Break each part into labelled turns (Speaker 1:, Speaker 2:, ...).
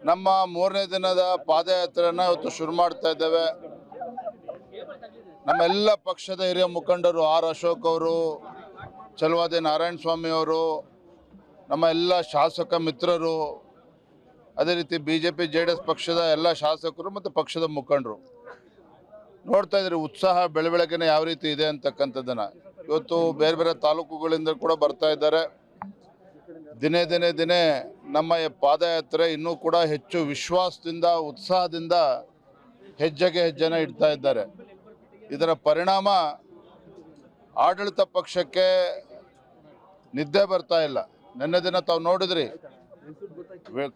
Speaker 1: ನಮ್ಮ ಮೂರನೇ ದಿನದ ಪಾದಯಾತ್ರೆಯನ್ನು ಇವತ್ತು ಶುರು ಮಾಡ್ತಾ ಇದ್ದೇವೆ. ನಮ್ಮೆಲ್ಲ ಪಕ್ಷದ ಹಿರಿಯ ಮುಖಂಡರು ಆರ್ ಅಶೋಕ್ ಅವರು, ಚಲವಾದಿ ನಾರಾಯಣ ಸ್ವಾಮಿ ಅವರು, ನಮ್ಮ ಎಲ್ಲ ಶಾಸಕ ಮಿತ್ರರು, ಅದೇ ರೀತಿ ಬಿಜೆಪಿ ಜೆಡಿಎಸ್ ಪಕ್ಷದ ಎಲ್ಲ ಶಾಸಕರು ಮತ್ತು ಪಕ್ಷದ ಮುಖಂಡರು ನೋಡ್ತಾ ಇದ್ರಿ ಉತ್ಸಾಹ ಬೆಳಬೆಳಗ್ಗೆನೆ ಯಾವ ರೀತಿ ಇದೆ ಅಂತಕ್ಕಂಥದ್ದನ್ನ. ಇವತ್ತು ಬೇರೆ ಬೇರೆ ತಾಲೂಕುಗಳಿಂದ ಕೂಡ ಬರ್ತಾ ಇದ್ದಾರೆ. ದಿನೇ ದಿನೇ ದಿನೇ ನಮ್ಮ ಈ ಪಾದಯಾತ್ರೆ ಇನ್ನೂ ಕೂಡ ಹೆಚ್ಚು ವಿಶ್ವಾಸದಿಂದ, ಉತ್ಸಾಹದಿಂದ ಹೆಜ್ಜೆಗೆ ಹೆಜ್ಜೆನ ಇಡ್ತಾ ಇದ್ದಾರೆ. ಇದರ ಪರಿಣಾಮ ಆಡಳಿತ ಪಕ್ಷಕ್ಕೆ ನಿದ್ದೆ ಬರ್ತಾ ಇಲ್ಲ. ನಿನ್ನೆ ದಿನ ತಾವು ನೋಡಿದ್ರಿ,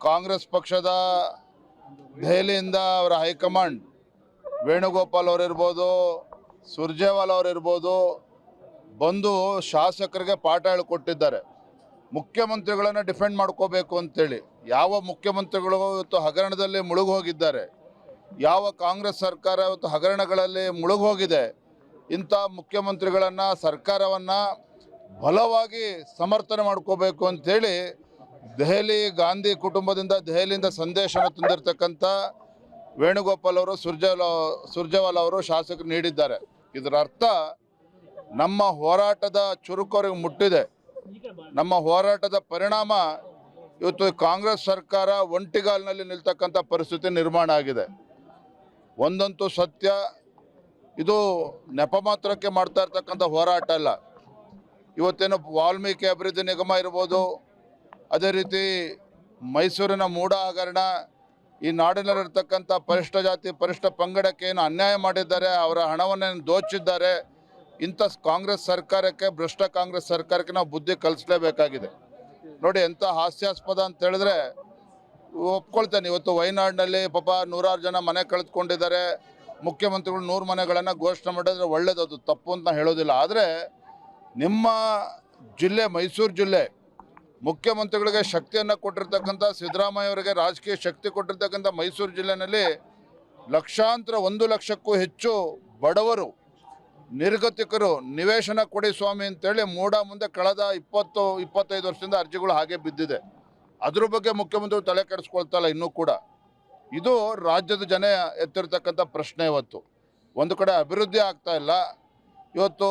Speaker 1: ಕಾಂಗ್ರೆಸ್ ಪಕ್ಷದ ದೆಹಲಿಯಿಂದ ಅವರ ಹೈಕಮಾಂಡ್ ವೇಣುಗೋಪಾಲ್ ಅವರಿರ್ಬೋದು, ಸುರ್ಜೇವಾಲಾ ಅವರಿರ್ಬೋದು ಬಂದು ಶಾಸಕರಿಗೆ ಪಾಠ ಹೇಳಿಕೊಟ್ಟಿದ್ದಾರೆ. ಮುಖ್ಯಮಂತ್ರಿಗಳನ್ನು ಡಿಫೆಂಡ್ ಮಾಡ್ಕೋಬೇಕು ಅಂತೇಳಿ. ಯಾವ ಮುಖ್ಯಮಂತ್ರಿಗಳು ಇವತ್ತು ಹಗರಣದಲ್ಲಿ ಮುಳುಗೋಗಿದ್ದಾರೆ, ಯಾವ ಕಾಂಗ್ರೆಸ್ ಸರ್ಕಾರ ಇವತ್ತು ಹಗರಣಗಳಲ್ಲಿ ಮುಳುಗೋಗಿದೆ, ಇಂಥ ಮುಖ್ಯಮಂತ್ರಿಗಳನ್ನು, ಸರ್ಕಾರವನ್ನು ಬಲವಾಗಿ ಸಮರ್ಥನೆ ಮಾಡ್ಕೋಬೇಕು ಅಂಥೇಳಿ ದೆಹಲಿ ಗಾಂಧಿ ಕುಟುಂಬದಿಂದ ದೆಹಲಿಯಿಂದ ಸಂದೇಶನ ತಂದಿರತಕ್ಕಂಥ ವೇಣುಗೋಪಾಲ್ ಅವರು, ಸುರ್ಜೇವಾಲಾ ಅವರು ಶಾಸಕರು ನೀಡಿದ್ದಾರೆ. ಇದರ ಅರ್ಥ ನಮ್ಮ ಹೋರಾಟದ ಚುರುಕು ಅವರಿಗೆ ಮುಟ್ಟಿದೆ. ನಮ್ಮ ಹೋರಾಟದ ಪರಿಣಾಮ ಇವತ್ತು ಕಾಂಗ್ರೆಸ್ ಸರ್ಕಾರ ಒಂಟಿಗಾಲಿನಲ್ಲಿ ನಿಲ್ತಕ್ಕಂಥ ಪರಿಸ್ಥಿತಿ ನಿರ್ಮಾಣ ಆಗಿದೆ. ಒಂದಂತೂ ಸತ್ಯ, ಇದು ನೆಪ ಮಾತ್ರಕ್ಕೆ ಮಾಡ್ತಾ ಇರ್ತಕ್ಕಂಥ ಹೋರಾಟ ಅಲ್ಲ. ಇವತ್ತೇನು ವಾಲ್ಮೀಕಿ ಅಭಿವೃದ್ಧಿ ನಿಗಮ ಇರ್ಬೋದು, ಅದೇ ರೀತಿ ಮೈಸೂರಿನ ಮೂಡ ಹಗರಣ, ಈ ನಾಡಿನಲ್ಲಿರ್ತಕ್ಕಂಥ ಪರಿಷ್ಠ ಜಾತಿ ಪರಿಷ್ಠ ಪಂಗಡಕ್ಕೆ ಏನು ಅನ್ಯಾಯ ಮಾಡಿದ್ದಾರೆ, ಅವರ ಹಣವನ್ನು ದೋಚಿದ್ದಾರೆ, ಇಂಥ ಕಾಂಗ್ರೆಸ್ ಸರ್ಕಾರಕ್ಕೆ, ಭ್ರಷ್ಟ ಕಾಂಗ್ರೆಸ್ ಸರ್ಕಾರಕ್ಕೆ ನಾವು ಬುದ್ಧಿ ಕಲಿಸಲೇಬೇಕಾಗಿದೆ. ನೋಡಿ ಎಂಥ ಹಾಸ್ಯಾಸ್ಪದ ಅಂತ ಹೇಳಿದ್ರೆ, ಒಪ್ಕೊಳ್ತೇನೆ. ಇವತ್ತು ವಯನಾಡಿನಲ್ಲಿ ಪಾಪ ನೂರಾರು ಜನ ಮನೆ ಕಳೆದುಕೊಂಡಿದ್ದಾರೆ. ಮುಖ್ಯಮಂತ್ರಿಗಳು 100 ಮನೆಗಳನ್ನು ಘೋಷಣೆ ಮಾಡಿದ್ರೆ ಒಳ್ಳೇದು, ಅದು ತಪ್ಪು ಅಂತ ಹೇಳೋದಿಲ್ಲ. ಆದರೆ ನಿಮ್ಮ ಜಿಲ್ಲೆ ಮೈಸೂರು ಜಿಲ್ಲೆ, ಮುಖ್ಯಮಂತ್ರಿಗಳಿಗೆ ಶಕ್ತಿಯನ್ನು ಕೊಟ್ಟಿರ್ತಕ್ಕಂಥ ಸಿದ್ದರಾಮಯ್ಯ ಅವರಿಗೆ ರಾಜಕೀಯ ಶಕ್ತಿ ಕೊಟ್ಟಿರ್ತಕ್ಕಂಥ ಮೈಸೂರು ಜಿಲ್ಲೆಯಲ್ಲಿ ಲಕ್ಷಾಂತರ, 1 ಲಕ್ಷಕ್ಕೂ ಹೆಚ್ಚು ಬಡವರು, ನಿರ್ಗತಿಕರು ನಿವೇಶನ ಕೊಡಿ ಸ್ವಾಮಿ ಅಂತೇಳಿ ಮೂಡ ಮುಂದೆ ಕಳೆದ 20-25 ವರ್ಷದಿಂದ ಅರ್ಜಿಗಳು ಹಾಗೆ ಬಿದ್ದಿದೆ. ಅದ್ರ ಬಗ್ಗೆ ಮುಖ್ಯಮಂತ್ರಿಗಳು ತಲೆ ಕೆಡಿಸ್ಕೊಳ್ತಾ ಇಲ್ಲ ಇನ್ನೂ ಕೂಡ. ಇದು ರಾಜ್ಯದ ಜನ ಎತ್ತಿರ್ತಕ್ಕಂಥ ಪ್ರಶ್ನೆ. ಇವತ್ತು ಒಂದು ಕಡೆ ಅಭಿವೃದ್ಧಿ ಆಗ್ತಾ ಇಲ್ಲ. ಇವತ್ತು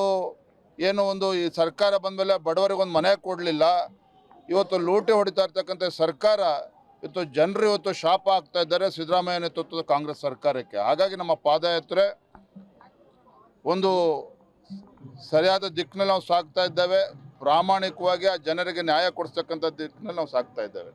Speaker 1: ಏನು ಒಂದು ಈ ಸರ್ಕಾರ ಬಂದ ಮೇಲೆ ಬಡವರಿಗೊಂದು ಮನೆ ಕೊಡಲಿಲ್ಲ. ಇವತ್ತು ಲೂಟಿ ಹೊಡಿತಾ ಇರ್ತಕ್ಕಂಥ ಸರ್ಕಾರ, ಇವತ್ತು ಜನರು ಇವತ್ತು ಶಾಪ ಆಗ್ತಾ ಇದ್ದಾರೆ ಸಿದ್ದರಾಮಯ್ಯ ನೇತೃತ್ವದ ಕಾಂಗ್ರೆಸ್ ಸರ್ಕಾರಕ್ಕೆ. ಹಾಗಾಗಿ ನಮ್ಮ ಪಾದಯಾತ್ರೆ ಒಂದು ಸರಿಯಾದ ದಿಕ್ಕಿನಲ್ಲಿ ನಾವು ಸಾಗ್ತಾ ಇದ್ದೇವೆ. ಪ್ರಾಮಾಣಿಕವಾಗಿ ಆ ಜನರಿಗೆ ನ್ಯಾಯ ಕೊಡಿಸ್ತಕ್ಕಂಥ ದಿಕ್ಕಿನಲ್ಲಿ ನಾವು ಸಾಗ್ತಾ ಇದ್ದೇವೆ.